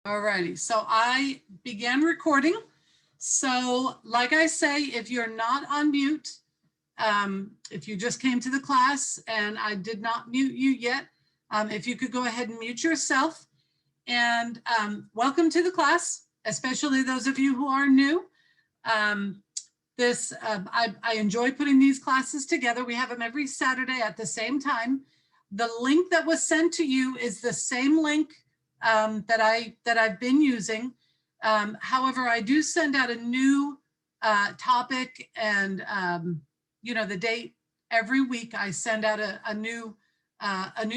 Alrighty, so I began recording. So like I say, if you're not on mute, if you just came to the class and I did not mute you yet, if you could go ahead and mute yourself. And welcome to the class, especially those of you who are new. I enjoy putting these classes together. We have them every Saturday at the same time. The link that was sent to you is the same link that I've been using. However, I do send out a new topic and the date every week. I send out a new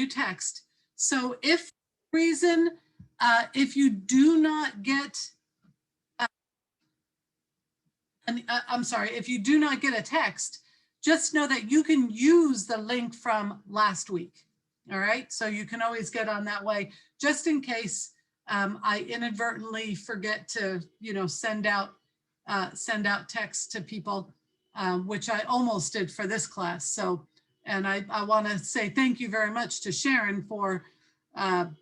text. So if for reason if you do not get if you do not get a text, just know that you can use the link from last week. All right, so you can always get on that way, just in case I inadvertently forget to, send out text to people, which I almost did for this class. So, and I want to say thank you very much to Sharon for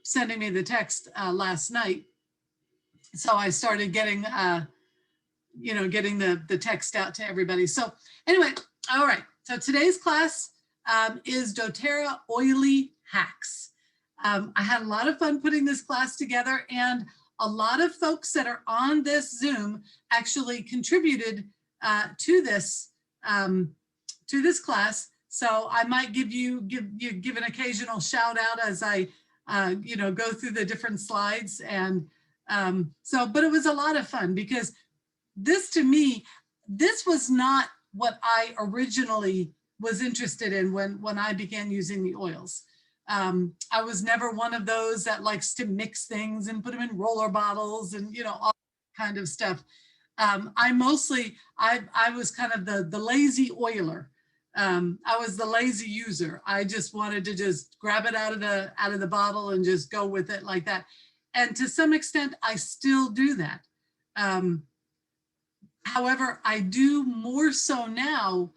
sending me the text last night. So I started getting, getting the text out to everybody. So anyway, all right. So today's class is doTERRA oily hacks. I had a lot of fun putting this class together, and a lot of folks that are on this Zoom actually contributed to this class. So I might give an occasional shout out as I go through the different slides. And but it was a lot of fun, because this, to me, this was not what I originally was interested in when I began using the oils. I was never one of those that likes to mix things and put them in roller bottles and, all kind of stuff. I was kind of the lazy oiler. I was the lazy user. I just wanted to just grab it out of the bottle and just go with it like that. And to some extent, I still do that. However, I do more so now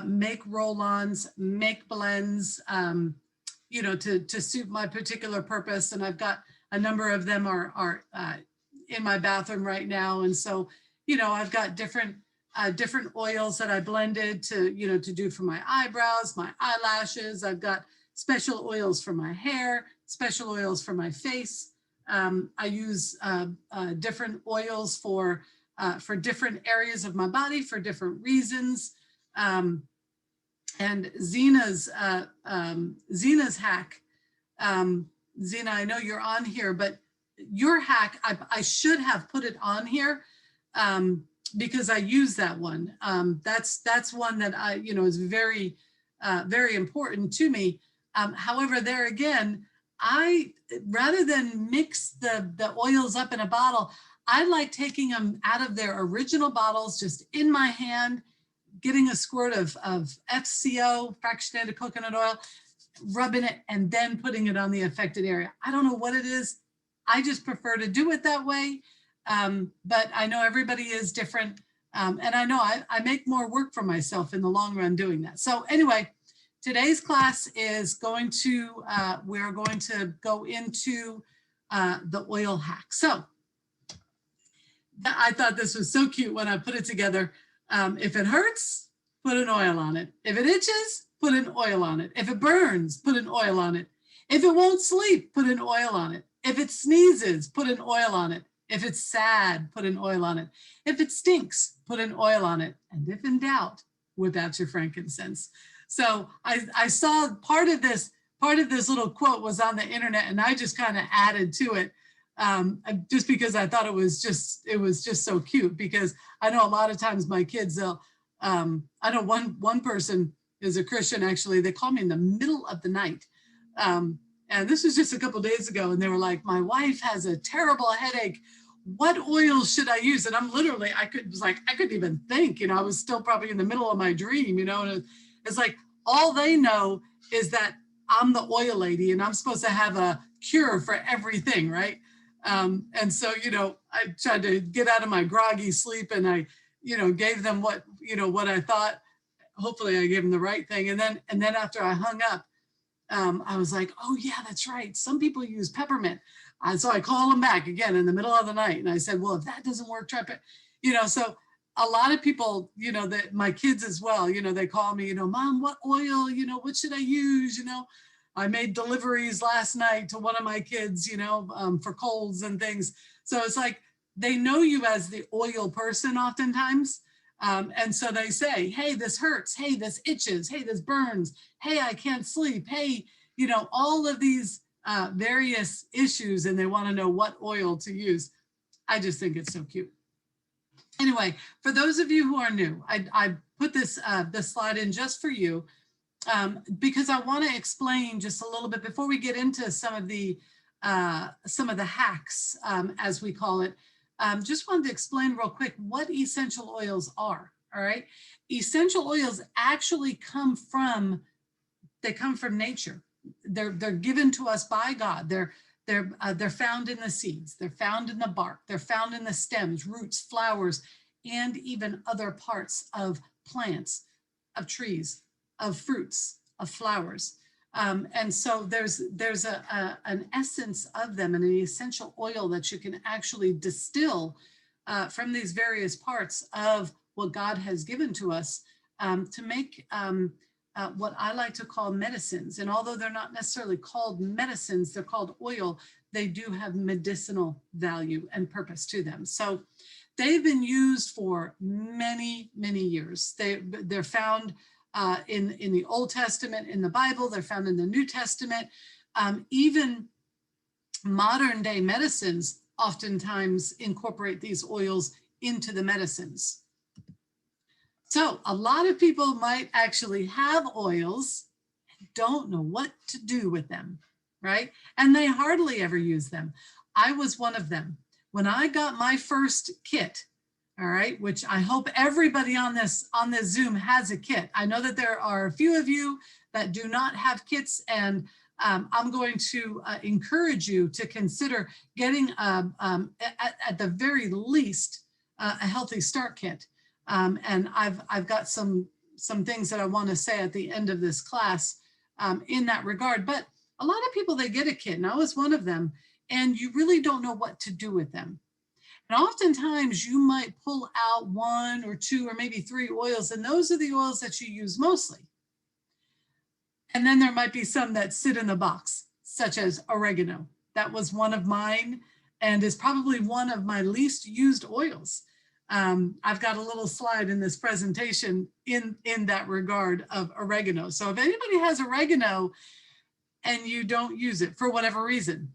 make roll-ons, make blends, to suit my particular purpose. And I've got a number of them are in my bathroom right now. And so, I've got different oils that I blended to do for my eyebrows, my eyelashes. I've got special oils for my hair, special oils for my face. I use different oils for different areas of my body for different reasons. And Zena's hack, Zena, I know you're on here, but your hack, I should have put it on here because I use that one. That's one that is very, very important to me. However, there again, rather than mix the oils up in a bottle, I like taking them out of their original bottles, just in my hand, getting a squirt of FCO, fractionated coconut oil, rubbing it, and then putting it on the affected area. I don't know what it is. I just prefer to do it that way. But I know everybody is different. And I know I make more work for myself in the long run doing that. So anyway, today's class is we're going to go into the oil hack. So I thought this was so cute when I put it together. If it hurts, put an oil on it. If it itches, put an oil on it. If it burns, put an oil on it. If it won't sleep, put an oil on it. If it sneezes, put an oil on it. If it's sad, put an oil on it. If it stinks, put an oil on it. And if in doubt, whip out your frankincense. So I saw part of this little quote was on the internet, and I just kind of added to it. Just because I thought it was just so cute, because I know a lot of times my kids, I know one person is a Christian, actually. They call me in the middle of the night. And this was just a couple of days ago, and they were like, my wife has a terrible headache. What oil should I use? And I'm literally, I couldn't even think, I was still probably in the middle of my dream, and it's like, all they know is that I'm the oil lady and I'm supposed to have a cure for everything, right? And so, I tried to get out of my groggy sleep, and I, gave them what I thought. Hopefully I gave them the right thing. And then after I hung up, I was like, oh yeah, that's right. Some people use peppermint. So I called them back again in the middle of the night. And I said, well, if that doesn't work, try it. You know, so a lot of people, you know, that my kids as well, you know, they call me, you know, Mom, what oil, you know, what should I use? You know, I made deliveries last night to one of my kids, you know, for colds and things. So it's like, they know you as the oil person oftentimes. And so they say, hey, this hurts. Hey, this itches. Hey, this burns. Hey, I can't sleep. Hey, you know, all of these various issues, and they want to know what oil to use. I just think it's so cute. Anyway, for those of you who are new, I put this slide in just for you because I want to explain just a little bit before we get into some of the hacks, as we call it. Just wanted to explain real quick what essential oils are. All right, essential oils actually come from nature. They're given to us by God. They're found in the seeds. They're found in the bark. They're found in the stems, roots, flowers, and even other parts of plants, of trees, of fruits, of flowers. And so there's an essence of them and an essential oil that you can actually distill from these various parts of what God has given to us to make what I like to call medicines. And although they're not necessarily called medicines, they're called oil, they do have medicinal value and purpose to them. So they've been used for many, many years. They're found in the Old Testament, in the Bible, they're found in the New Testament. Even modern day medicines oftentimes incorporate these oils into the medicines. So a lot of people might actually have oils and don't know what to do with them, right? And they hardly ever use them. I was one of them. When I got my first kit, all right, which I hope everybody on this Zoom has a kit. I know that there are a few of you that do not have kits, and I'm going to encourage you to consider getting, at the very least, a Healthy Start kit. And I've got some things that I want to say at the end of this class in that regard. But a lot of people, they get a kit, and I was one of them, and you really don't know what to do with them. And oftentimes you might pull out 1 or 2 or maybe 3 oils, and those are the oils that you use mostly. And then there might be some that sit in the box, such as oregano. That was one of mine and is probably one of my least used oils. I've got a little slide in this presentation in that regard of oregano. So if anybody has oregano and you don't use it for whatever reason,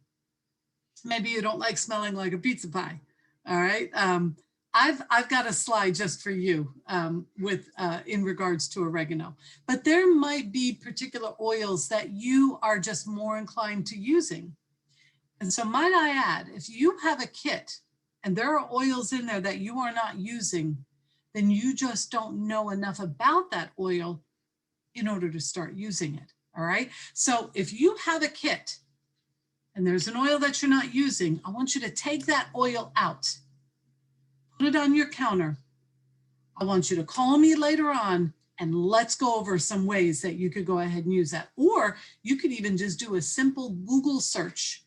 maybe you don't like smelling like a pizza pie. All right. I've got a slide just for you in regards to oregano, but there might be particular oils that you are just more inclined to using. And so might I add, if you have a kit and there are oils in there that you are not using, then you just don't know enough about that oil in order to start using it. All right. So if you have a kit and there's an oil that you're not using, I want you to take that oil out, put it on your counter. I want you to call me later on and let's go over some ways that you could go ahead and use that. Or you could even just do a simple Google search,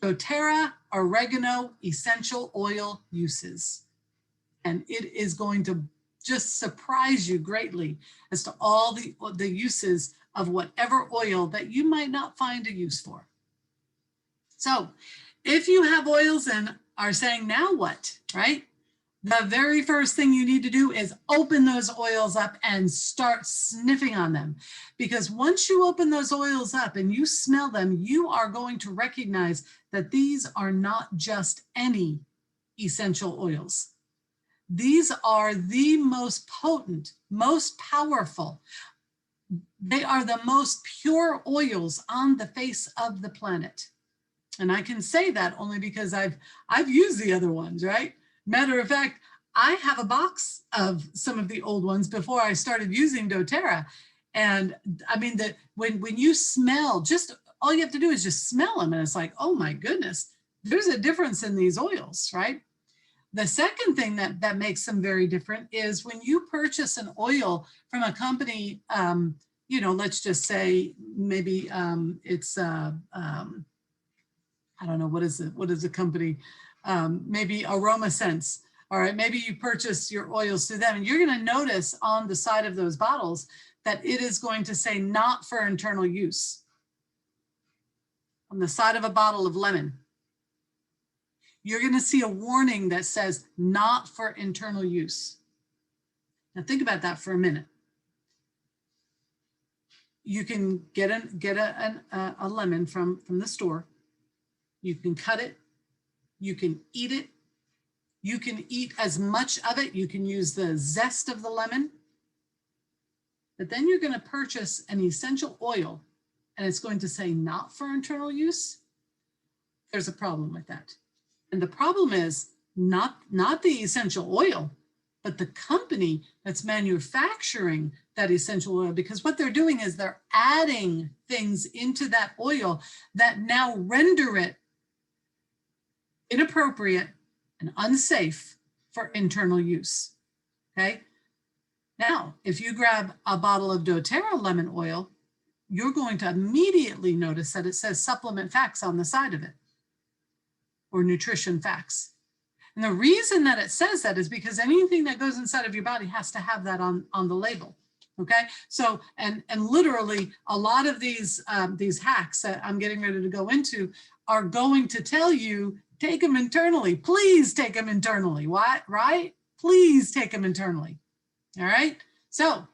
doTERRA oregano essential oil uses. And it is going to just surprise you greatly as to all the uses of whatever oil that you might not find a use for. So if you have oils and are saying, now what, right? The very first thing you need to do is open those oils up and start sniffing on them. Because once you open those oils up and you smell them, you are going to recognize that these are not just any essential oils. These are the most potent, most powerful. They are the most pure oils on the face of the planet. And I can say that only because I've used the other ones, right? Matter of fact, I have a box of some of the old ones before I started using doTERRA. And I mean, that when you smell, just all you have to do is just smell them. And it's like, oh my goodness, there's a difference in these oils, right? The second thing that makes them very different is when you purchase an oil from a company, let's just say maybe it's I don't know, what is it? What is the company? Maybe Aroma Sense. All right, maybe you purchase your oils through them, and you're going to notice on the side of those bottles that it is going to say not for internal use. On the side of a bottle of lemon, you're going to see a warning that says not for internal use. Now think about that for a minute. You can get a lemon from the store. You can cut it. You can eat it. You can eat as much of it. You can use the zest of the lemon. But then you're going to purchase an essential oil and it's going to say not for internal use. There's a problem with that. And the problem is not the essential oil, but the company that's manufacturing that essential oil, because what they're doing is they're adding things into that oil that now render it inappropriate and unsafe for internal use, okay? Now, if you grab a bottle of doTERRA lemon oil, you're going to immediately notice that it says supplement facts on the side of it, or nutrition facts. And the reason that it says that is because anything that goes inside of your body has to have that on the label, okay? So, and literally a lot of these hacks that I'm getting ready to go into are going to tell you, take them internally. Please take them internally. What, right? Please take them internally. All right. So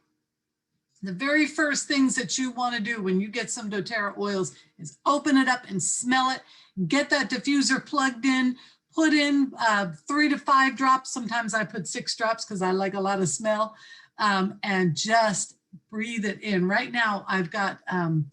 the very first things that you want to do when you get some doTERRA oils is open it up and smell it. Get that diffuser plugged in. Put in 3 to 5 drops. Sometimes I put 6 drops because I like a lot of smell, and just breathe it in. Right now I've got, oh,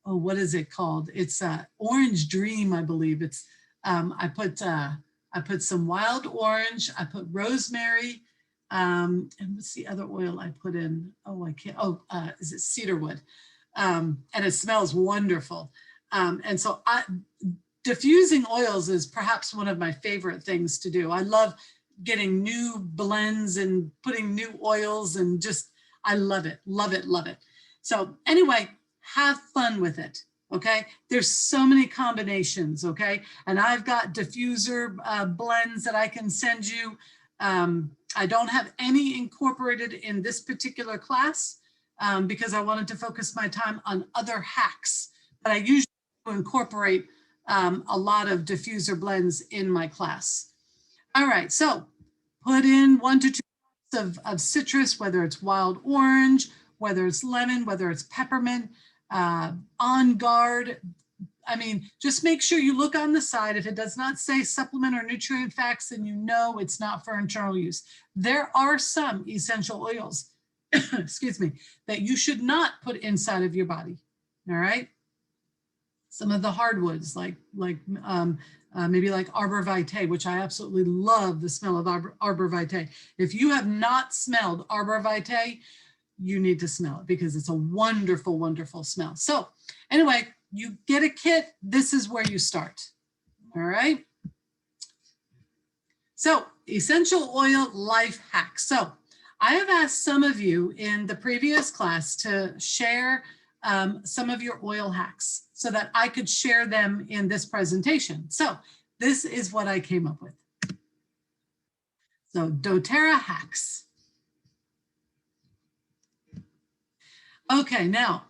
what is it called? It's Orange Dream, I believe. It's I put some wild orange, I put rosemary, and what's the other oil I put in? Oh, I can't, oh, is it cedarwood? And it smells wonderful. And so diffusing oils is perhaps one of my favorite things to do. I love getting new blends and putting new oils and just, I love it, love it, love it. So anyway, have fun with it. Okay, there's so many combinations, okay? And I've got diffuser blends that I can send you. I don't have any incorporated in this particular class because I wanted to focus my time on other hacks, but I usually incorporate a lot of diffuser blends in my class. All right, so put in 1 to 2 drops of citrus, whether it's wild orange, whether it's lemon, whether it's peppermint, On Guard. I mean, just make sure you look on the side. If it does not say supplement or nutrient facts, then you know it's not for internal use. There are some essential oils, excuse me, that you should not put inside of your body, all right? Some of the hardwoods, maybe like Arbor Vitae, which I absolutely love the smell of Arbor Vitae. If you have not smelled Arbor Vitae, you need to smell it because it's a wonderful, wonderful smell. So anyway, you get a kit, this is where you start, all right? So essential oil life hacks. So I have asked some of you in the previous class to share some of your oil hacks so that I could share them in this presentation. So this is what I came up with. So doTERRA hacks. Okay, now,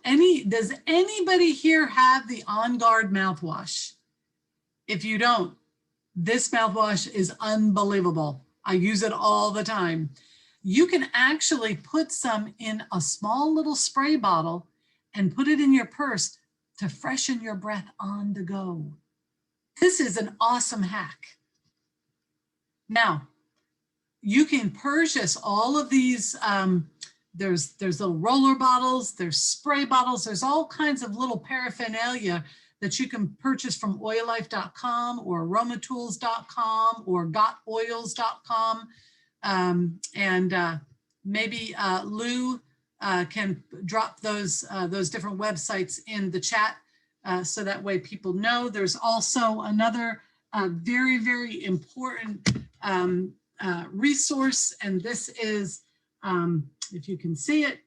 does anybody here have the On Guard mouthwash? If you don't, this mouthwash is unbelievable. I use it all the time. You can actually put some in a small little spray bottle and put it in your purse to freshen your breath on the go. This is an awesome hack. Now, you can purchase all of these, there's little roller bottles, there's spray bottles, there's all kinds of little paraphernalia that you can purchase from oillife.com or aromatools.com or gotoils.com. Maybe Lou can drop those different websites in the chat so that way people know. There's also another very, very important resource, and this is, if you can see it,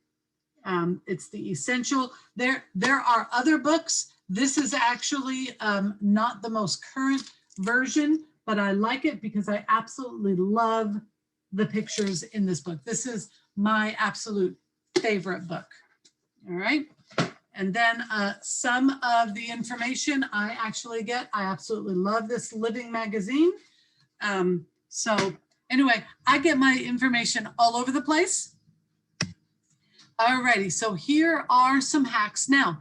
it's the essential. There are other books This is actually not the most current version, but I like it because I absolutely love the pictures in this book. This is my absolute favorite book. All right. And then some of the information I actually get. I absolutely love this Living magazine. So anyway, I get my information all over the place. Alrighty, so here are some hacks. Now,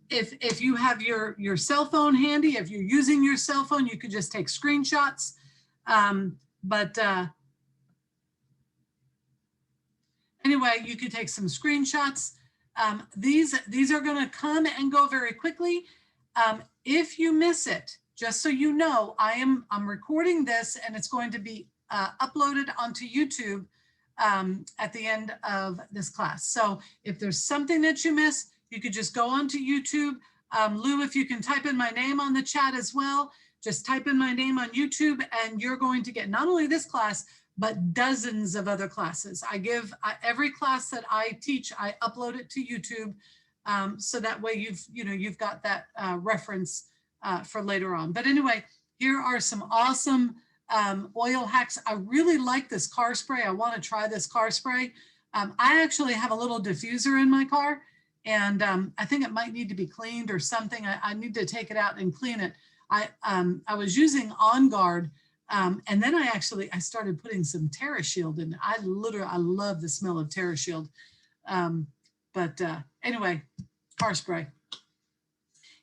if you have your cell phone handy, if you're using your cell phone, you could just take screenshots. Anyway, you could take some screenshots. These are going to come and go very quickly. If you miss it, just so you know, I'm recording this and it's going to be uploaded onto YouTube at the end of this class. So if there's something that you miss, you could just go onto YouTube. Lou, if you can type in my name on the chat as well, just type in my name on YouTube and you're going to get not only this class, but dozens of other classes. I give every class that I teach, I upload it to YouTube. So that way you've got that reference for later on. But anyway, here are some awesome oil hacks. I really like this car spray. I want to try this car spray. I actually have a little diffuser in my car and I think it might need to be cleaned or something. I need to take it out and clean it. I was using On Guard and then I started putting some TerraShield in. I love the smell of TerraShield. Anyway, car spray.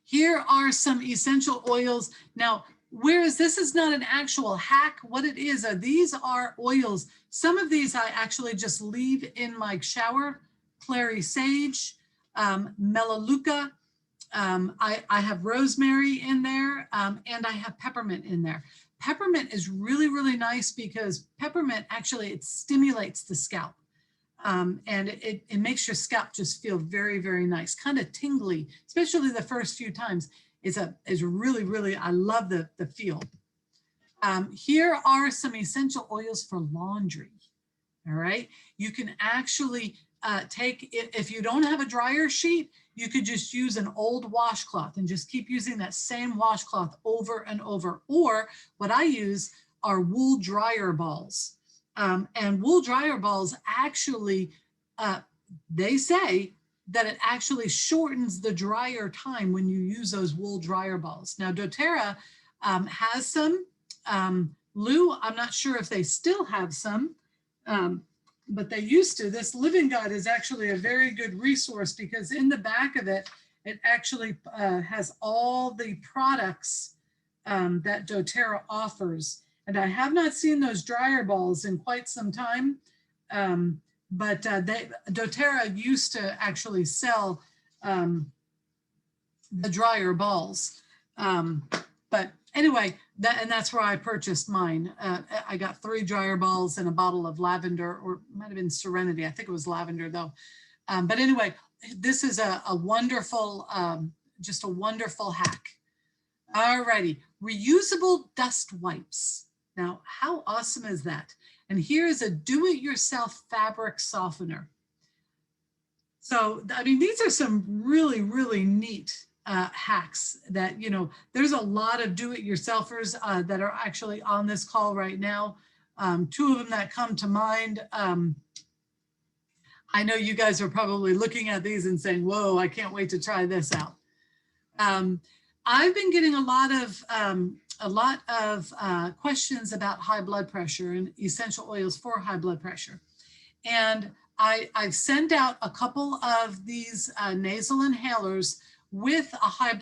Here are some essential oils. Now, whereas this is not an actual hack, what it is, these are oils. Some of these I actually just leave in my shower. Clary sage, melaleuca. I have rosemary in there, and I have peppermint in there. Peppermint is really, really nice because peppermint actually, it stimulates the scalp. And it makes your scalp just feel very, very nice, kind of tingly, especially the first few times. Is really, really, I love the feel. Here are some essential oils for laundry. All right. You can actually take it, if you don't have a dryer sheet, you could just use an old washcloth and just keep using that same washcloth over and over. Or what I use are wool dryer balls. And wool dryer balls actually, they say that it actually shortens the dryer time when you use those wool dryer balls. Now, doTERRA has some. Lou, I'm not sure if they still have some, but they used to. This Living Guide is actually a very good resource because in the back of it, it actually has all the products that doTERRA offers. And I have not seen those dryer balls in quite some time, but doTERRA used to actually sell the dryer balls. But anyway, that's where I purchased mine. I got 3 dryer balls and a bottle of lavender, or it might have been Serenity. I think it was lavender though. But anyway, this is a wonderful, just a wonderful hack. All righty, reusable dust wipes. Now, how awesome is that? And here is a do-it-yourself fabric softener. So, I mean, these are some really, really neat hacks that, you know, there's a lot of do-it-yourselfers that are actually on this call right now. 2 of them that come to mind. I know you guys are probably looking at these and saying, whoa, I can't wait to try this out. I've been getting a lot of questions about high blood pressure and essential oils for high blood pressure. And I've sent out a couple of these nasal inhalers with a high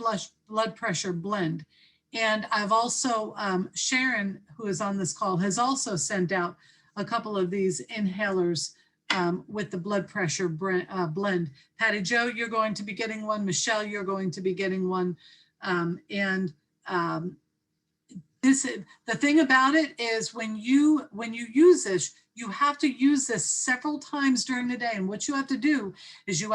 blood pressure blend. And I've also, Sharon, who is on this call, has also sent out a couple of these inhalers with the blood pressure blend. Patty Jo, you're going to be getting one. Michelle, you're going to be getting one. The thing about it is when you use this, you have to use this several times during the day. And what you have to do is you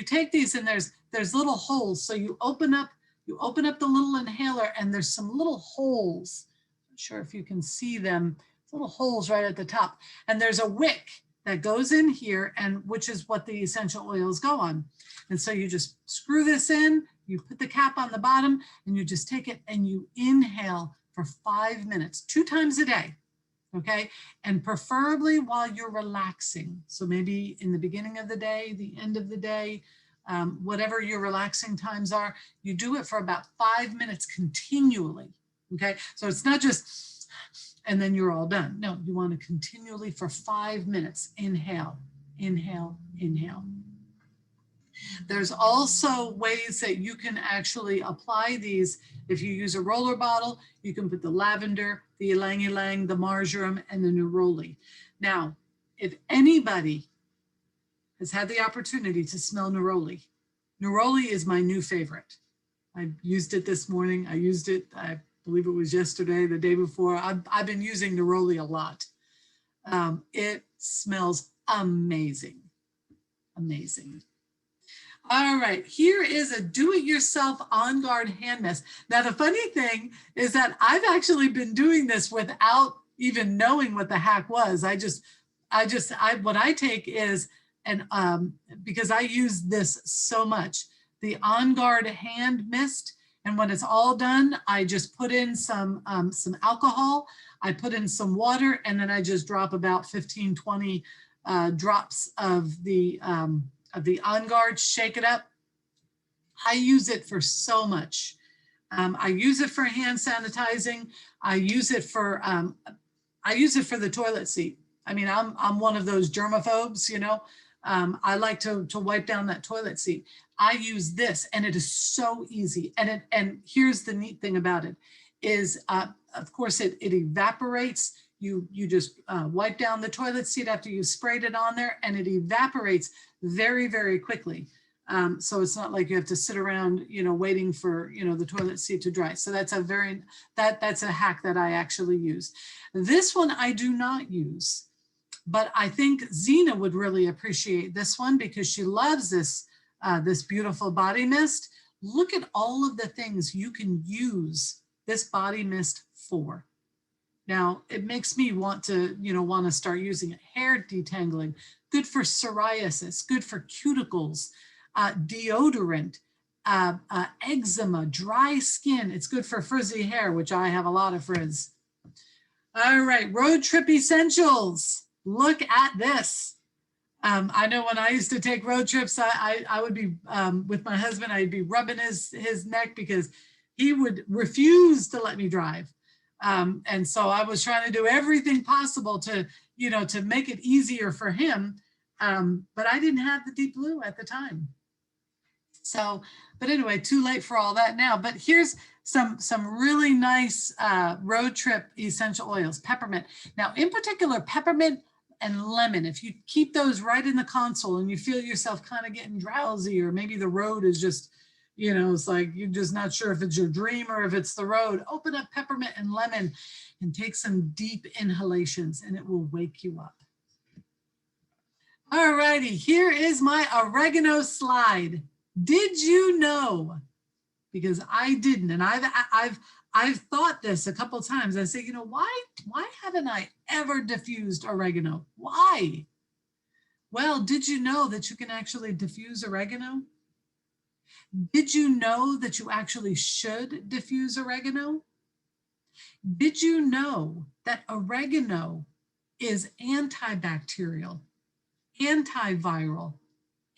take these and there's little holes. So you open up the little inhaler and there's some little holes. I'm not sure if you can see them, little holes right at the top. And there's a wick that goes in here, and which is what the essential oils go on. And so you just screw this in, You put the cap on the bottom and you just take it and you inhale for 5 minutes, 2 times a day. Okay, and preferably while you're relaxing. So maybe in the beginning of the day, the end of the day, whatever your relaxing times are, you do it for about 5 minutes continually. Okay, so it's not just, and then you're all done. No, you want to continually for 5 minutes, inhale, inhale, inhale. There's also ways that you can actually apply these. If you use a roller bottle, you can put the lavender, the ylang ylang, the marjoram, and the neroli. Now, if anybody has had the opportunity to smell neroli, neroli is my new favorite. I used it this morning. I used it, I believe it was yesterday, the day before. I've been using neroli a lot. It smells amazing, amazing. All right, here is a do-it-yourself On Guard hand mist. Now, the funny thing is that I've actually been doing this without even knowing what the hack was. What I take is, and because I use this so much, the On Guard hand mist, and when it's all done, I just put in some alcohol, I put in some water, and then I just drop about 15, 20 drops of the On Guard, shake it up. I use it for so much. I use it for hand sanitizing. I use it for the toilet seat. I mean, I'm one of those germaphobes, you know. I like to wipe down that toilet seat. I use this, and it is so easy. And here's the neat thing about it is, of course, it evaporates. You just wipe down the toilet seat after you sprayed it on there, and it evaporates very, very quickly. So it's not like you have to sit around, you know, waiting for, you know, the toilet seat to dry. So that's a hack that I actually use. This one I do not use, but I think Zena would really appreciate this one because she loves this, this beautiful body mist. Look at all of the things you can use this body mist for. Now, it makes me want to start using it. Hair detangling, good for psoriasis, good for cuticles, deodorant, eczema, dry skin. It's good for frizzy hair, which I have a lot of frizz. All right, road trip essentials. Look at this. I know when I used to take road trips, I would be with my husband, I'd be rubbing his neck because he would refuse to let me drive. And so I was trying to do everything possible to make it easier for him. But I didn't have the Deep Blue at the time. So, but anyway, too late for all that now. But here's some really nice road trip essential oils. Peppermint. Now, in particular, peppermint and lemon. If you keep those right in the console and you feel yourself kind of getting drowsy, or maybe the road is just, it's like you're just not sure if it's your dream or if it's the road, open up peppermint and lemon and take some deep inhalations and it will wake you up. All righty, here is my oregano slide. Did you know? Because I didn't, and I've thought this a couple of times. I say, why haven't I ever diffused oregano? Why? Well, did you know that you can actually diffuse oregano? Did you know that you actually should diffuse oregano? Did you know that oregano is antibacterial, antiviral,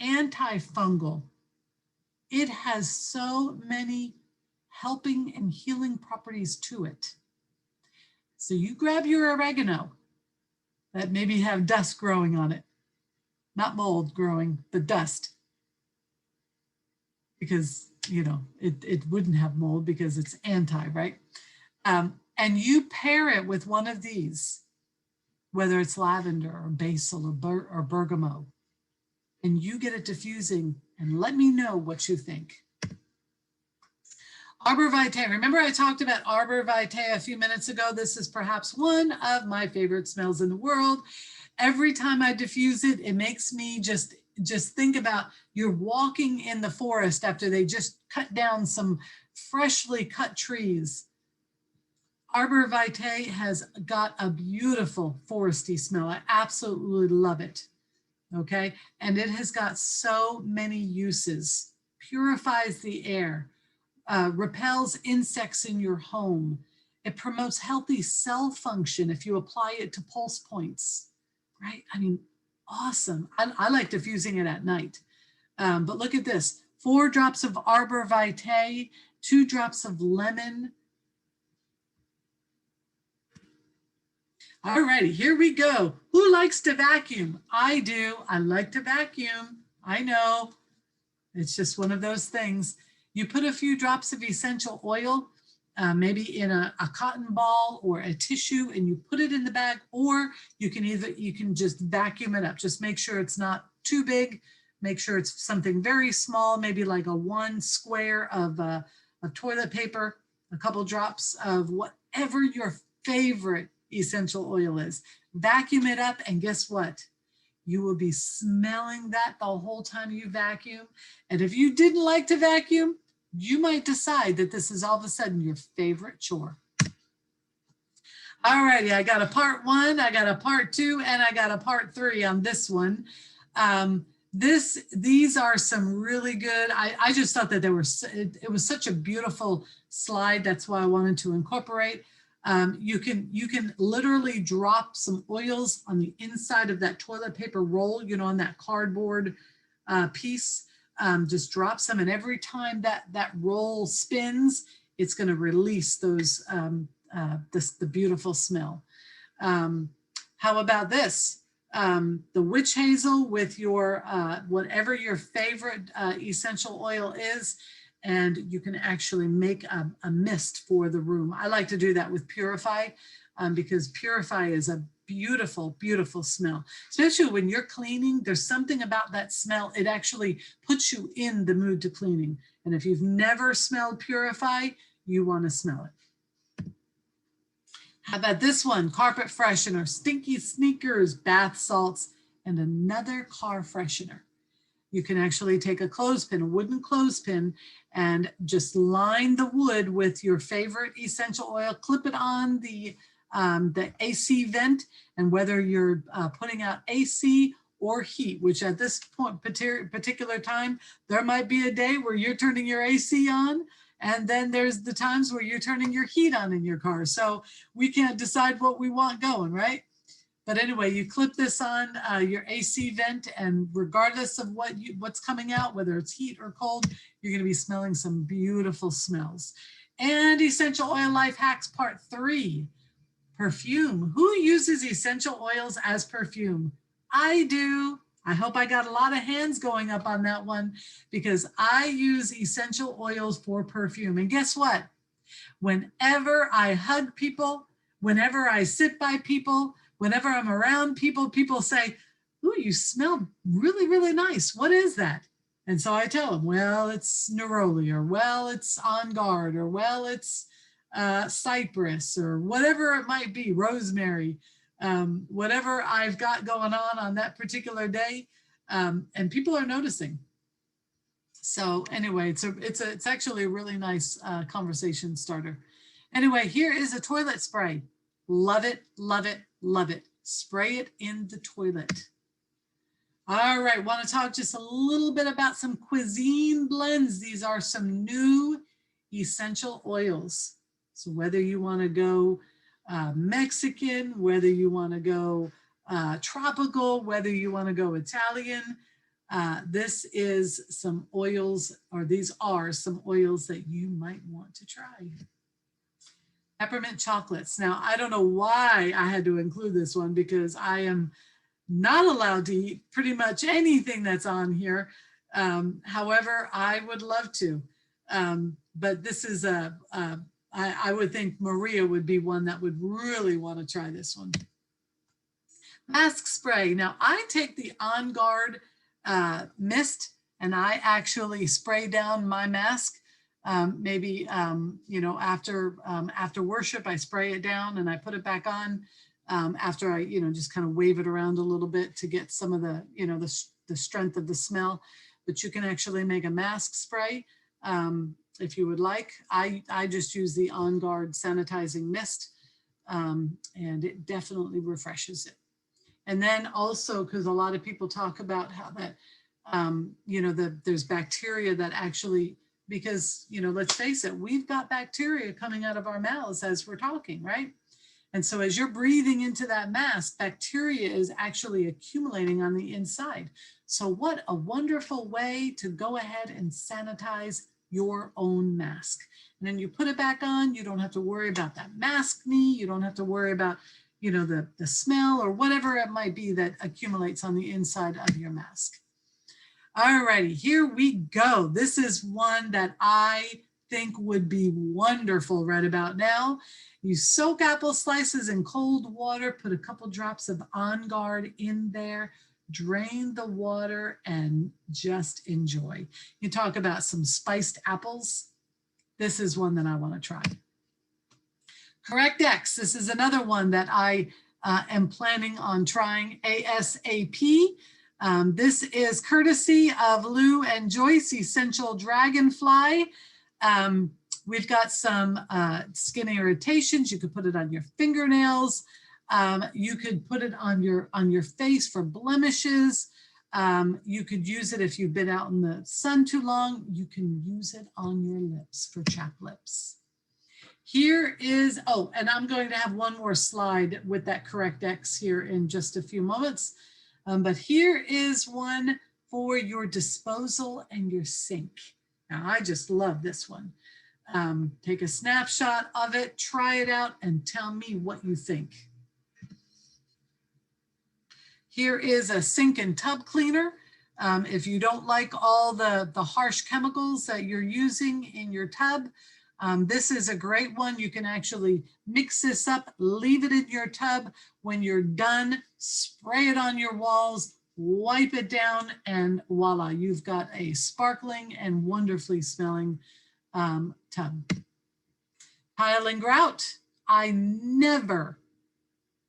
antifungal? It has so many helping and healing properties to it. So you grab your oregano that maybe have dust growing on it, not mold growing, but dust. Because, it wouldn't have mold because it's anti, right? And you pair it with one of these, whether it's lavender or basil or bergamot, and you get it diffusing, and let me know what you think. Arbor Vitae. Remember I talked about Arbor Vitae a few minutes ago? This is perhaps one of my favorite smells in the world. Every time I diffuse it, it makes me just think about you're walking in the forest after they just cut down some freshly cut trees. Arbor Vitae has got a beautiful foresty smell. I absolutely love it. Okay, and it has got so many uses. purifies the air, repels insects in your home. It promotes healthy cell function if you apply it to pulse points, right? I mean, awesome. I like diffusing it at night. But look at this, 4 drops of arbor vitae, 2 drops of lemon. All righty, here we go. Who likes to vacuum? I do. I like to vacuum. I know. It's just one of those things. You put a few drops of essential oil, maybe in a cotton ball or a tissue, and you put it in the bag, or you can just vacuum it up. Just make sure it's not too big. Make sure it's something very small, maybe like a 1 square of toilet paper, a couple drops of whatever your favorite essential oil is. Vacuum it up, and guess what? You will be smelling that the whole time you vacuum. And if you didn't like to vacuum, you might decide that this is all of a sudden your favorite chore. All righty, I got a part 1, I got a part 2, and I got a part 3 on this one. These are some really good. I just thought that it was such a beautiful slide. That's why I wanted to incorporate. You can literally drop some oils on the inside of that toilet paper roll, you know, on that cardboard piece. Just drop some, and every time that roll spins, it's going to release those the beautiful smell. How about this? The witch hazel with your whatever your favorite essential oil is, and you can actually make a mist for the room. I like to do that with Purify because Purify is a beautiful, beautiful smell, especially when you're cleaning. There's something about that smell. It actually puts you in the mood to cleaning. And if you've never smelled Purify, you want to smell it. How about this one? Carpet freshener, stinky sneakers, bath salts, and another car freshener. You can actually take a clothespin, a wooden clothespin, and just line the wood with your favorite essential oil, clip it on the AC vent, and whether you're putting out AC or heat, which at this point, particular time, there might be a day where you're turning your AC on, and then there's the times where you're turning your heat on in your car. So we can't decide what we want going, right? But anyway, you clip this on your AC vent, and regardless of what's coming out, whether it's heat or cold, you're going to be smelling some beautiful smells. And essential oil life hacks part 3, perfume. Who uses essential oils as perfume? I do. I hope I got a lot of hands going up on that one, because I use essential oils for perfume. And guess what? Whenever I hug people, whenever I sit by people, whenever I'm around people, people say, "Ooh, you smell really, really nice. What is that?" And so I tell them, well, it's neroli, or well, it's On Guard, or well, it's cypress, or whatever it might be, rosemary, whatever I've got going on that particular day, and people are noticing. So anyway, it's actually a really nice conversation starter. Anyway, here is a toilet spray. Love it, love it, love it. Spray it in the toilet. All right, want to talk just a little bit about some cuisine blends. These are some new essential oils. So whether you want to go Mexican, whether you want to go tropical, whether you want to go Italian, this is some oils, or these are some oils that you might want to try. Peppermint chocolates. Now, I don't know why I had to include this one, because I am not allowed to eat pretty much anything that's on here. However, I would love to. But this is I would think Maria would be one that would really want to try this one. Mask spray. Now, I take the On Guard mist, and I actually spray down my mask. Maybe, you know, after worship, I spray it down and I put it back on after I, you know, just kind of wave it around a little bit to get some of the, you know, the strength of the smell. But you can actually make a mask spray if you would like. I just use the On Guard sanitizing mist, and it definitely refreshes it. And then also, because a lot of people talk about how that You know, there's bacteria that actually, because, you know, let's face it, we've got bacteria coming out of our mouths as we're talking, right? And so as you're breathing into that mask, bacteria is actually accumulating on the inside. So what a wonderful way to go ahead and sanitize your own mask. And then you put it back on, you don't have to worry about that mask knee, you don't have to worry about, you know, the smell or whatever it might be that accumulates on the inside of your mask. All righty, here we go. This is one that I think would be wonderful right about now. You soak apple slices in cold water, put a couple drops of On Guard in there, drain the water, and just enjoy. You talk about some spiced apples. This is one that I want to try. Correct X, this is another one that I am planning on trying ASAP. This is courtesy of Lou and Joyce, Essential Dragonfly. We've got some skin irritations. You could put it on your fingernails. You could put it on your face for blemishes. You could use it if you've been out in the sun too long. You can use it on your lips for chapped lips. Here is, oh, and I'm going to have one more slide with that correct X here in just a few moments. But here is one for your disposal and your sink. Now, I just love this one. Take a snapshot of it, try it out, and tell me what you think. Here is a sink and tub cleaner. If you don't like all the harsh chemicals that you're using in your tub, this is a great one. You can actually mix this up, leave it in your tub. When you're done, spray it on your walls, wipe it down, and voila, you've got a sparkling and wonderfully smelling tub. Tile and grout. I never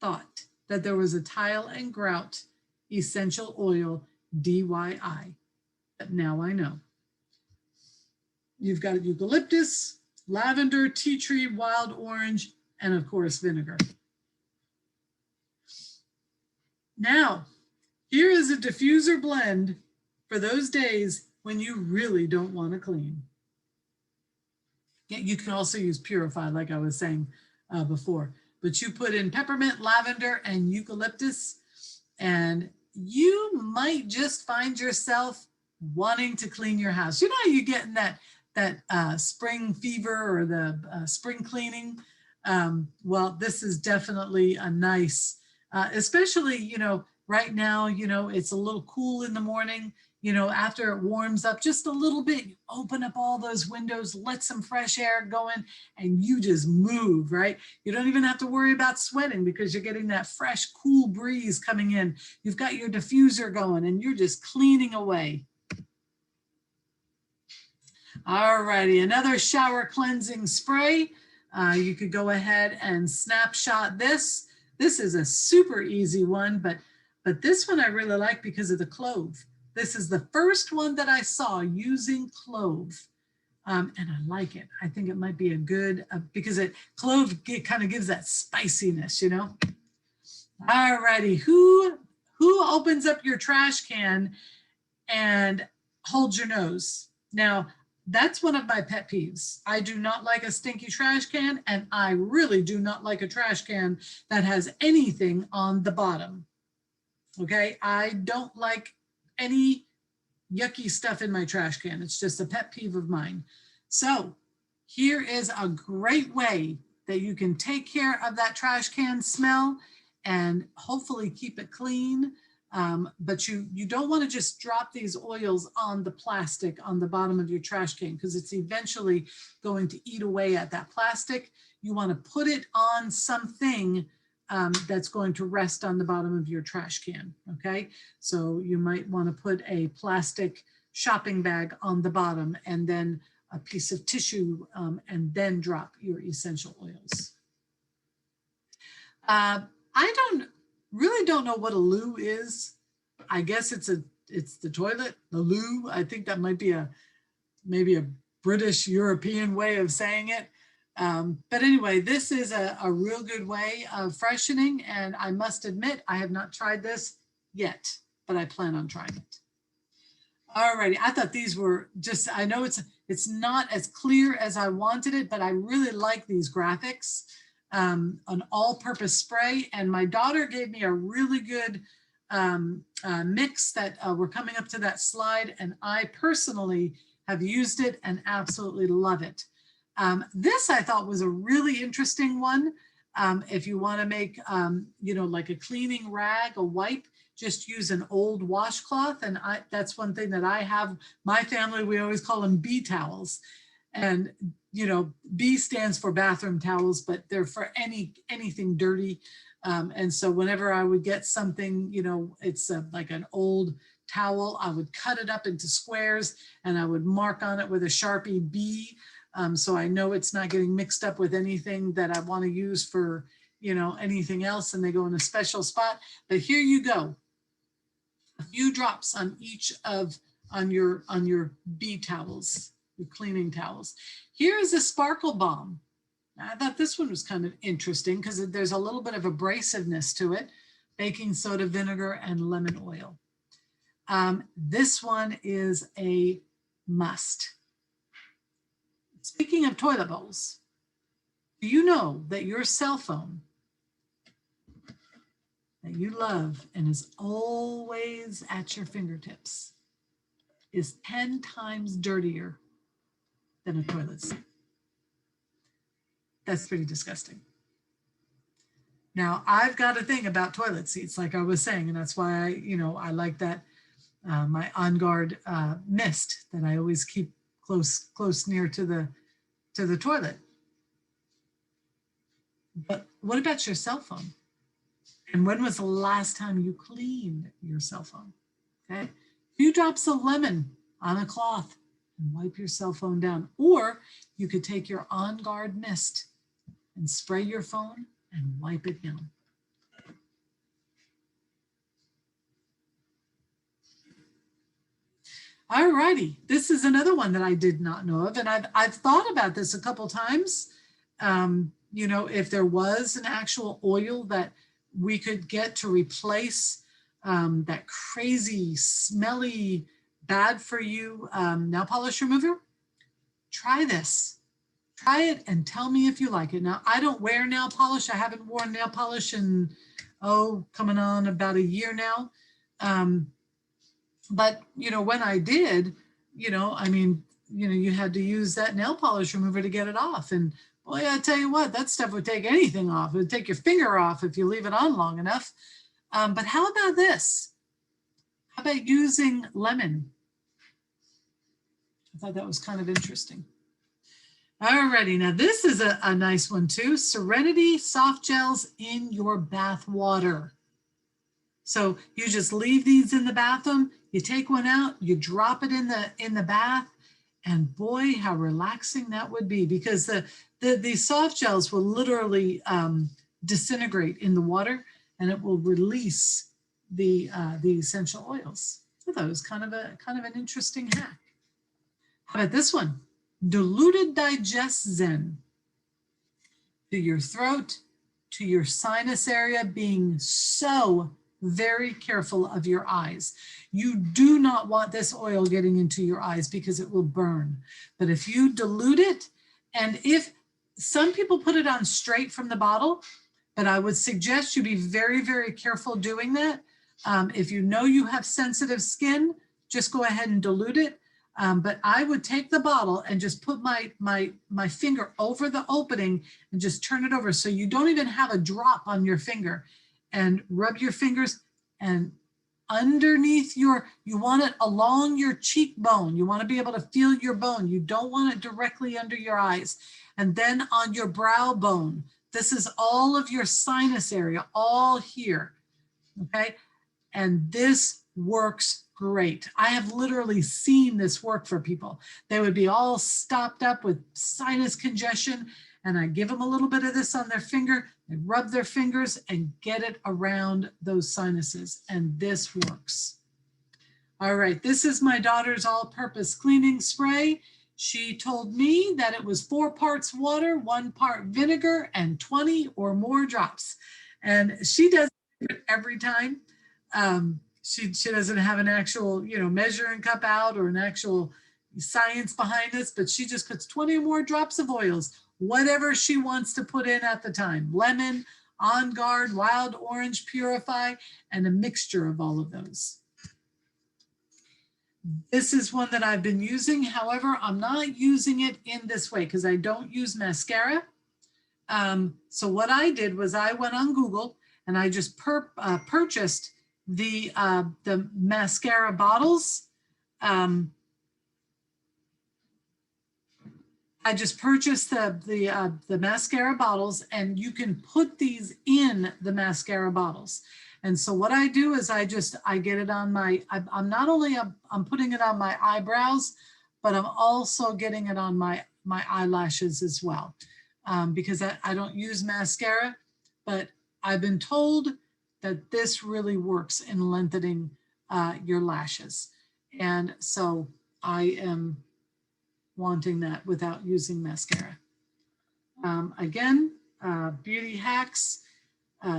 thought that there was a tile and grout essential oil DIY, but now I know. You've got eucalyptus, lavender, tea tree, wild orange, and of course vinegar. Now, here is a diffuser blend for those days when you really don't want to clean. You can also use Purify, like I was saying before, but you put in peppermint, lavender, and eucalyptus, and you might just find yourself wanting to clean your house. You know how you get in that spring fever or the spring cleaning? Well, this is definitely a nice, especially, you know, right now, you know, it's a little cool in the morning, you know, after it warms up just a little bit, you open up all those windows, let some fresh air go in, and you just move, right? You don't even have to worry about sweating because you're getting that fresh, cool breeze coming in. You've got your diffuser going and you're just cleaning away. All righty, another shower cleansing spray. You could go ahead and snapshot this. This is a super easy one, but this one I really like because of the clove. This is the first one that I saw using clove, and I like it. I think it might be a good, because clove kind of gives that spiciness, you know? All righty, who opens up your trash can and holds your nose? Now, that's one of my pet peeves. I do not like a stinky trash can, and I really do not like a trash can that has anything on the bottom. Okay, I don't like any yucky stuff in my trash can. It's just a pet peeve of mine. So here is a great way that you can take care of that trash can smell and hopefully keep it clean. But you don't want to just drop these oils on the plastic on the bottom of your trash can because it's eventually going to eat away at that plastic. You want to put it on something that's going to rest on the bottom of your trash can, okay? So you might want to put a plastic shopping bag on the bottom and then a piece of tissue and then drop your essential oils. I really don't know what a loo is. I guess it's the toilet, the loo. I think that might be maybe a British European way of saying it. But anyway, this is a real good way of freshening, and I must admit I have not tried this yet, but I plan on trying it. Alrighty, I thought these were just, I know it's not as clear as I wanted it, but I really like these graphics. An all-purpose spray, and my daughter gave me a really good mix that we're coming up to that slide, and I personally have used it and absolutely love it. This I thought was a really interesting one. If you want to make, you know, like a cleaning rag, a wipe, just use an old washcloth. And that's one thing that I have. My family, we always call them B towels. And, you know, B stands for bathroom towels, but they're for anything dirty. And so whenever I would get something, you know, it's like an old towel, I would cut it up into squares and I would mark on it with a Sharpie B. So I know it's not getting mixed up with anything that I want to use for, you know, anything else, and they go in a special spot. But here you go. A few drops on each of, on your B towels, your cleaning towels. Here is a sparkle balm. I thought this one was kind of interesting because there's a little bit of abrasiveness to it. Baking soda, vinegar, and lemon oil. This one is a must. Speaking of toilet bowls, do you know that your cell phone that you love and is always at your fingertips is 10 times dirtier than a toilet seat? That's pretty disgusting. Now, I've got a thing about toilet seats, like I was saying, and that's why I, you know, I like that my On Guard mist that I always keep close near to the toilet. But what about your cell phone? And when was the last time you cleaned your cell phone? Okay, a few drops of lemon on a cloth and wipe your cell phone down. Or you could take your On Guard mist and spray your phone and wipe it down. All righty, this is another one that I did not know of, and I've thought about this a couple times. You know, if there was an actual oil that we could get to replace that crazy, smelly, bad for you nail polish remover, try this. Try it and tell me if you like it. Now, I don't wear nail polish. I haven't worn nail polish in, coming on about a year now. But, you know, when I did, you know, I mean, you know, you had to use that nail polish remover to get it off. And boy, I tell you what, that stuff would take anything off. It would take your finger off if you leave it on long enough. But how about this? How about using lemon? I thought that was kind of interesting. Alrighty, now this is a nice one too. Serenity soft gels in your bath water. So you just leave these in the bathroom, you take one out, you drop it in the bath, and boy, how relaxing that would be, because these soft gels will literally disintegrate in the water, and it will release the essential oils. I thought it was kind of an interesting hack. How about this one? Diluted Digest Zen to your throat, to your sinus area, being so very careful of your eyes. You do not want this oil getting into your eyes because it will burn. But if you dilute it, and if some people put it on straight from the bottle, but I would suggest you be very, very careful doing that. If you know you have sensitive skin, just go ahead and dilute it. But I would take the bottle and just put my finger over the opening and just turn it over so you don't even have a drop on your finger, and rub your fingers and underneath you want it along your cheekbone. You want to be able to feel your bone. You don't want it directly under your eyes. And then on your brow bone. This is all of your sinus area, all here, okay? And this works great. I have literally seen this work for people. They would be all stopped up with sinus congestion, and I give them a little bit of this on their finger. They rub their fingers and get it around those sinuses, and this works. All right, this is my daughter's all-purpose cleaning spray. She told me that it was 4 parts water, 1 part vinegar, and 20 or more drops. And she does it every time. she doesn't have an actual, you know, measuring cup out or an actual science behind this, but she just puts 20 or more drops of oils, whatever she wants to put in at the time. Lemon, On Guard, Wild Orange, Purify, and a mixture of all of those. This is one that I've been using. However, I'm not using it in this way because I don't use mascara. So what I did was I went on Google and I just purchased the mascara bottles. I just purchased the mascara bottles, and you can put these in the mascara bottles. And so what I do is I get it on my, I'm not only, I'm putting it on my eyebrows, but I'm also getting it on my eyelashes as well. Because I don't use mascara, but I've been told that this really works in lengthening your lashes. And so I am wanting that without using mascara. Again, beauty hacks,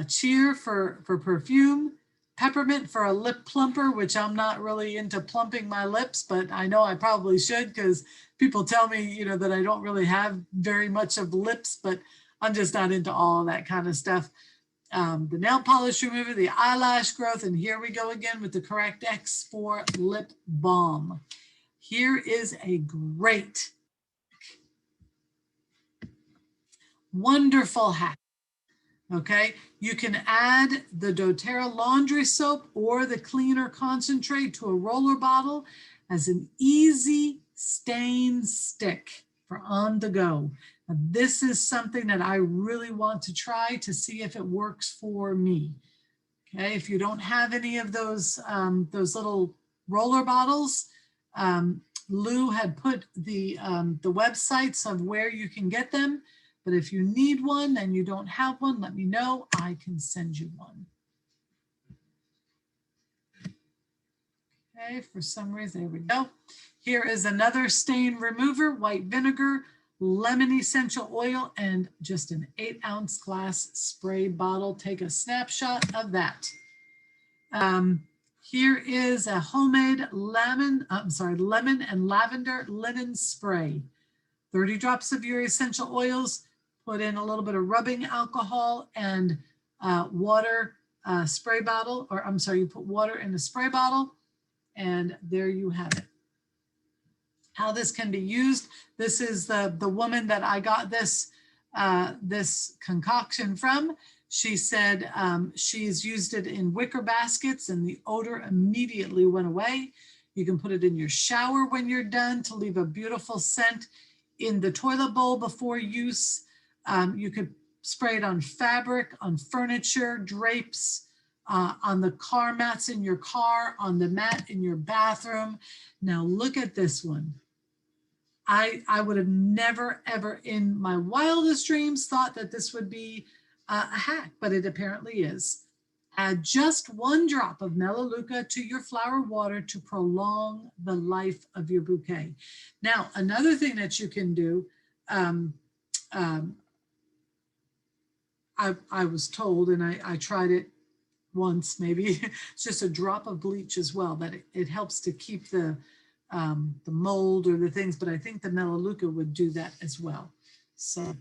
cheer for perfume, peppermint for a lip plumper, which I'm not really into plumping my lips, but I know I probably should because people tell me, you know, that I don't really have very much of lips, but I'm just not into all that kind of stuff. The nail polish remover, the eyelash growth, and here we go again with the Correct X for lip balm. Here is a great, wonderful hack. Okay, you can add the doTERRA laundry soap or the cleaner concentrate to a roller bottle as an easy stain stick for on the go. Now, this is something that I really want to try to see if it works for me. Okay, if you don't have any of those little roller bottles, Lou had put the websites of where you can get them. But if you need one and you don't have one, let me know. I can send you one. Okay, for some reason, there we go. Here is another stain remover, white vinegar, lemon essential oil, and just an 8-ounce glass spray bottle. Take a snapshot of that. Here is a homemade lemon and lavender linen spray. 30 drops of your essential oils. Put in a little bit of rubbing alcohol and water spray bottle, or I'm sorry, you put water in a spray bottle, and there you have it. How this can be used. This is the woman that I got this concoction from. She said she's used it in wicker baskets and the odor immediately went away. You can put it in your shower when you're done to leave a beautiful scent. In the toilet bowl before use. You could spray it on fabric, on furniture, drapes, on the car mats in your car, on the mat in your bathroom. Now look at this one. I would have never, ever in my wildest dreams thought that this would be a hack, but it apparently is. Add just 1 drop of Melaleuca to your flower water to prolong the life of your bouquet. Now, another thing that you can do, I was told, and I tried it once, maybe it's just a drop of bleach as well, that it helps to keep the mold or the things, but I think the Melaleuca would do that as well. So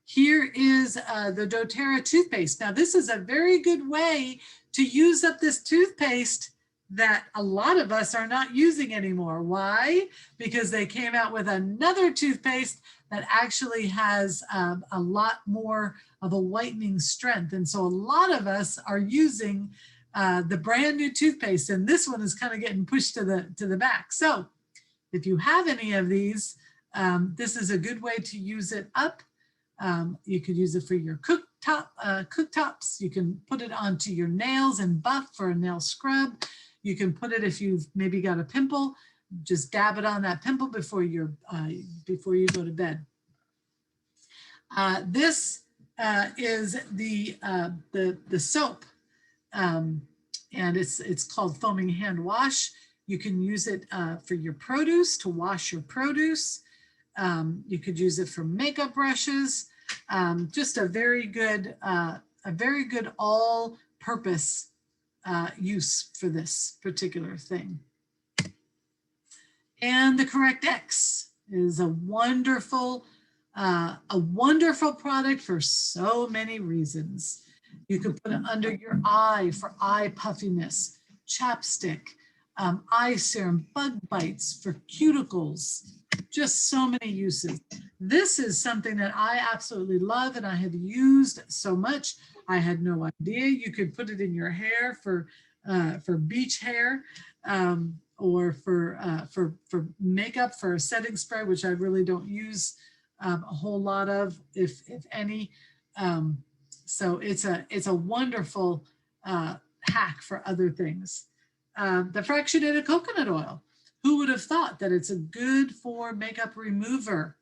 here is the doTERRA toothpaste. Now this is a very good way to use up this toothpaste that a lot of us are not using anymore. Why? Because they came out with another toothpaste that actually has a lot more of a whitening strength. And so a lot of us are using the brand new toothpaste, and this one is kind of getting pushed to the back. So if you have any of these, this is a good way to use it up. You could use it for your cooktops. You can put it onto your nails and buff for a nail scrub. You can put it if you've maybe got a pimple, just dab it on that pimple before you go to bed. This is the soap, and it's called Foaming Hand Wash. You can use it for your produce, to wash your produce. You could use it for makeup brushes. Just a very good all-purpose use for this particular thing. And the Correct X is a wonderful product for so many reasons. You could put it under your eye for eye puffiness, chapstick, eye serum, bug bites for cuticles, just so many uses. This is something that I absolutely love and I have used so much. I had no idea you could put it in your hair for beach hair, or for makeup, for a setting spray, which I really don't use a whole lot of, if any. So it's a wonderful hack for other things. The fractionated coconut oil. Who would have thought that it's a good for makeup remover?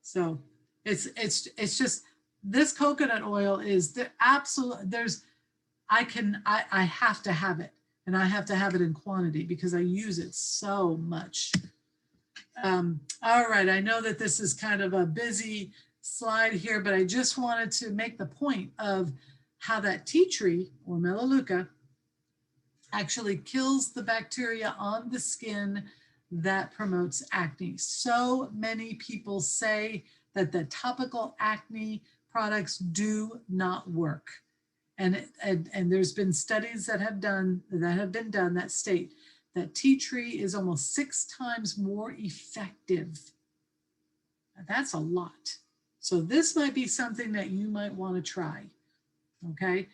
So it's just, this coconut oil is the absolute, I have to have it, and I have to have it in quantity because I use it so much. All right, I know that this is kind of a busy slide here, but I just wanted to make the point of how that tea tree or melaleuca actually kills the bacteria on the skin that promotes acne. So many people say that the topical acne products do not work. And there's been studies that have been done that state that tea tree is almost 6 times more effective. Now, that's a lot. So this might be something that you might want to try. Okay.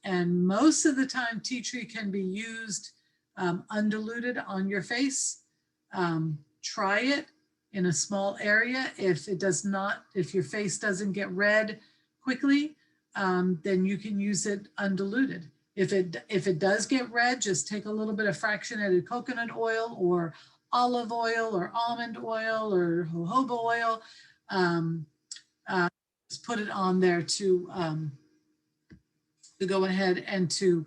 And most of the time, tea tree can be used undiluted on your face. Try it in a small area. If your face doesn't get red quickly, then you can use it undiluted. If it does get red, just take a little bit of fractionated coconut oil or olive oil or almond oil or jojoba oil. Just put it on there to go ahead and to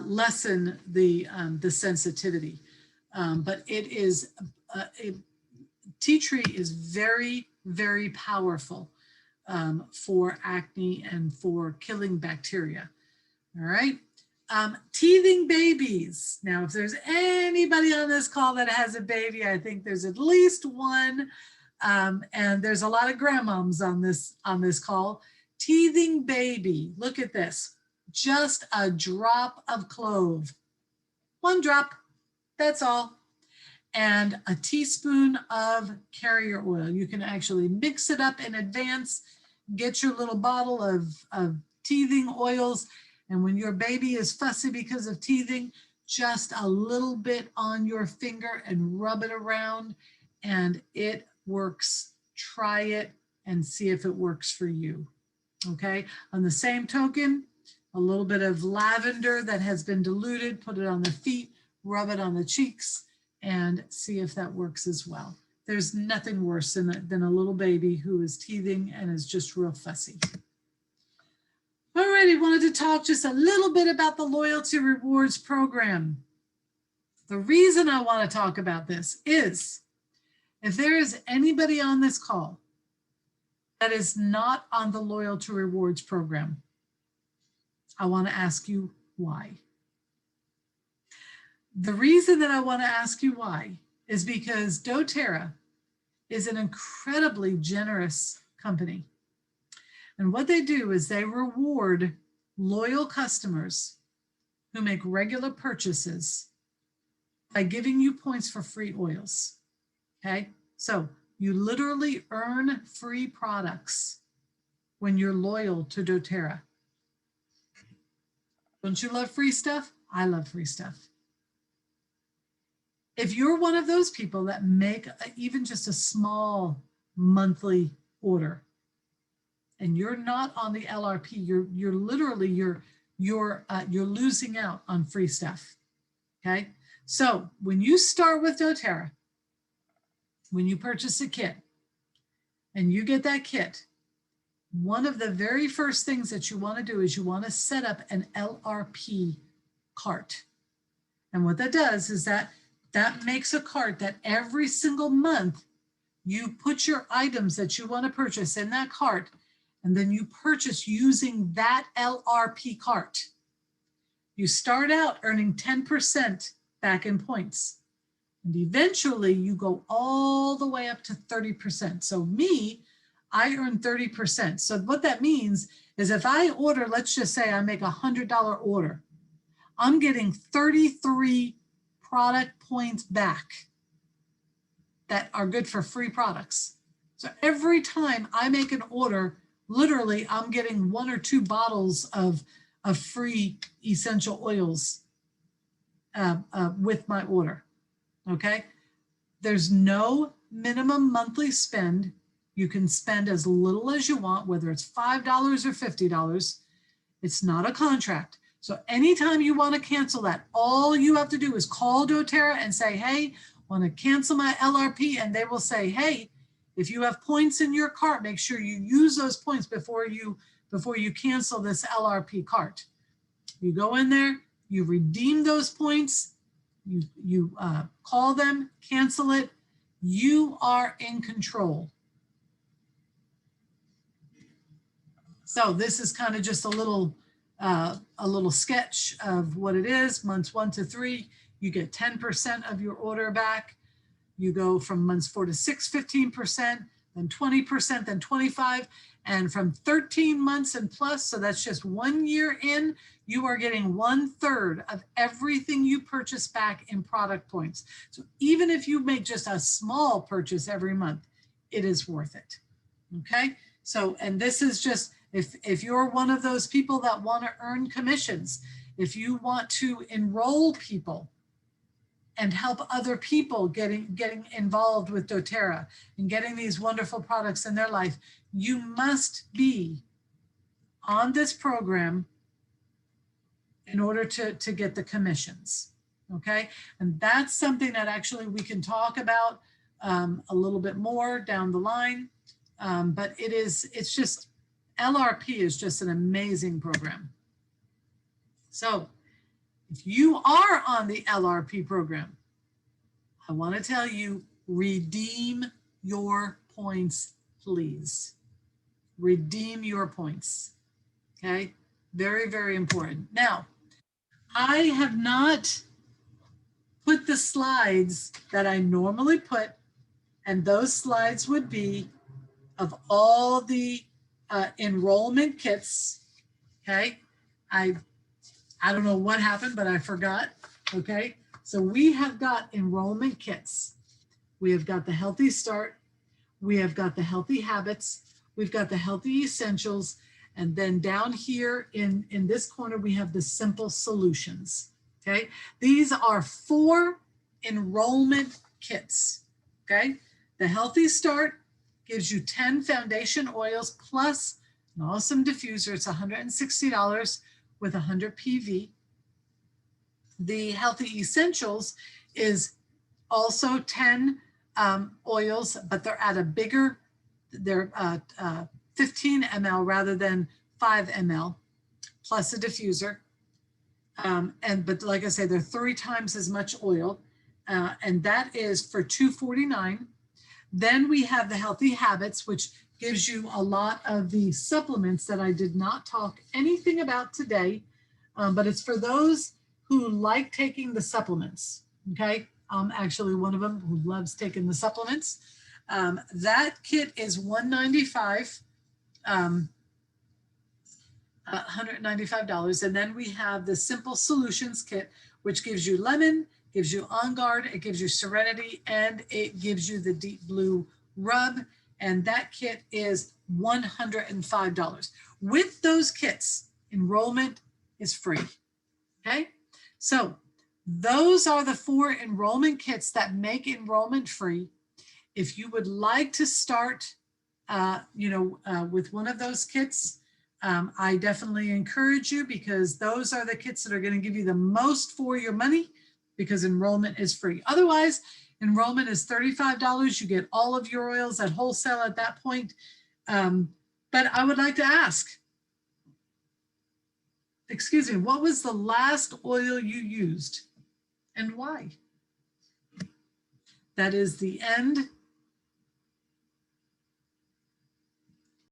lessen the sensitivity. But it is, tea tree is very, very powerful for acne and for killing bacteria. All right. Teething babies. Now, if there's anybody on this call that has a baby, I think there's at least one, and there's a lot of grandmoms on this call. Teething baby. Look at this. Just a drop of clove. 1 drop. That's all. And a teaspoon of carrier oil. You can actually mix it up in advance. Get your little bottle of teething oils. And when your baby is fussy because of teething, just a little bit on your finger and rub it around, and it works. Try it and see if it works for you. Okay. On the same token, a little bit of lavender that has been diluted, put it on the feet, rub it on the cheeks, and see if that works as well. There's nothing worse than a little baby who is teething and is just real fussy. Alrighty, wanted to talk just a little bit about the Loyalty Rewards program. The reason I want to talk about this is if there is anybody on this call that is not on the Loyalty Rewards program, I want to ask you why. The reason that I want to ask you why is because doTERRA is an incredibly generous company. And what they do is they reward loyal customers who make regular purchases by giving you points for free oils. Okay, so you literally earn free products when you're loyal to doTERRA. Don't you love free stuff? I love free stuff. If you're one of those people that make even just a small monthly order, and you're not on the LRP, you're literally you're losing out on free stuff. Okay, so when you start with doTERRA, when you purchase a kit and you get that kit, one of the very first things that you want to do is you want to set up an LRP cart. And what that does is that makes a cart that every single month you put your items that you want to purchase in that cart, and then you purchase using that LRP cart. You start out earning 10% back in points. And eventually you go all the way up to 30%. So me, I earn 30%. So what that means is if I order, let's just say I make $100 order, I'm getting 33 product points back that are good for free products. So every time I make an order, literally I'm getting 1 or 2 bottles of free essential oils with my order, okay? There's no minimum monthly spend. You can spend as little as you want, whether it's $5 or $50. It's not a contract. So anytime you want to cancel that, all you have to do is call doTERRA and say, hey, want to cancel my LRP, and they will say, hey, if you have points in your cart, make sure you use those points before you cancel this LRP cart. You go in there, you redeem those points, you call them, cancel it. You are in control. So this is kind of just a little sketch of what it is. Months 1 to 3, you get 10% of your order back. You go from months 4 to 6, 15%, then 20%, then 25%, and from 13 months and plus, so that's just 1 year in, you are getting 1/3 of everything you purchase back in product points. So even if you make just a small purchase every month, it is worth it. Okay, so, and this is just, if you're one of those people that want to earn commissions, if you want to enroll people and help other people getting involved with doTERRA and getting these wonderful products in their life, you must be on this program in order to get the commissions, okay? And that's something that actually we can talk about a little bit more down the line, but it's just, LRP is just an amazing program. So if you are on the LRP program, I want to tell you, redeem your points, please. Redeem your points, okay? Very, very important. Now, I have not put the slides that I normally put, and those slides would be of all the enrollment kits, okay? I don't know what happened, but I forgot, okay? So we have got enrollment kits. We have got the Healthy Start. We have got the Healthy Habits. We've got the Healthy Essentials. And then down here in this corner, we have the Simple Solutions, okay? These are 4 enrollment kits, okay? The Healthy Start gives you 10 foundation oils plus an awesome diffuser. It's $160 with 100 PV. The Healthy Essentials is also 10 oils, but they're at a bigger, they're 15 ml rather than 5 ml, plus a diffuser. But like I say, they're 3 times as much oil, and that is for $249. Then we have the Healthy Habits, which gives you a lot of the supplements that I did not talk anything about today, but it's for those who like taking the supplements, okay? I'm actually one of them who loves taking the supplements. That kit is $195, $195. And then we have the Simple Solutions kit, which gives you lemon, gives you On Guard, it gives you Serenity, and it gives you the Deep Blue Rub. And that kit is $105. With those kits, enrollment is free, okay? So those are the 4 enrollment kits that make enrollment free. If you would like to start, with one of those kits, I definitely encourage you, because those are the kits that are going to give you the most for your money, because enrollment is free. Otherwise, enrollment is $35. You get all of your oils at wholesale at that point. But I would like to ask, excuse me, what was the last oil you used and why? That is the end